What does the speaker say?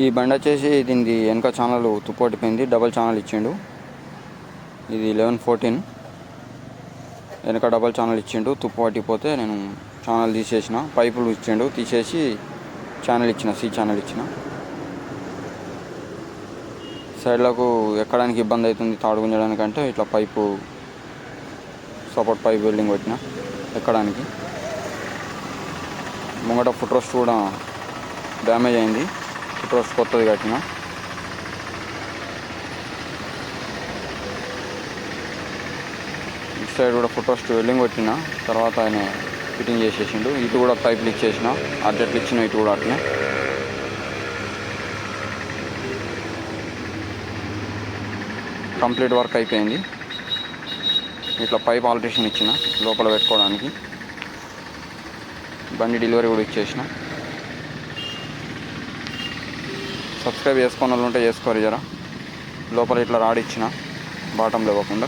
ఈ బండి వచ్చేసి దీనికి వెనక ఛానల్ తుప్పొట్టిపోయింది, డబల్ ఛానల్ ఇచ్చిండు. ఇది 1114 వెనక డబల్ ఛానల్ ఇచ్చిండు. తుప్పు పట్టిపోతే నేను ఛానల్ తీసేసిన, పైపులు ఇచ్చిండు తీసేసి ఛానల్ ఇచ్చిన, సి ఛానల్ ఇచ్చిన. సైడ్లకు ఎక్కడానికి ఇబ్బంది అవుతుంది తాడు గుంజడానికంటే ఇట్లా పైపు సపోర్ట్ పైప్ వెల్డింగ్ పెట్టిన ఎక్కడానికి. ముంగట ఫుట్ రెస్ట్ కూడా డ్యామేజ్ అయింది, ఫుట్ రెస్ట్ కొత్తది కట్టిన. ఇటు సైడ్ కూడా ఫుట్ రెస్ట్ వెల్డింగ్ కొట్టిన, తర్వాత ఆయన ఫిట్టింగ్ చేసేసిండు. ఇటు కూడా పైపులు ఇచ్చేసిన, అడ్జెట్లు ఇచ్చిన, ఇటు కూడా అట్లనే. కంప్లీట్ వర్క్ అయిపోయింది. ఇట్లా పైప్ ఆల్ట్రేషన్ ఇచ్చిన లోపల పెట్టుకోవడానికి. బండి డెలివరీ కూడా ఇచ్చేసిన. సబ్స్క్రైబ్ చేసుకున్న వాళ్ళు ఉంటే చేసుకోరు జరా. లోపల ఇట్లా రాడ్ ఇచ్చిన బాటంలో ఇవ్వకుండా.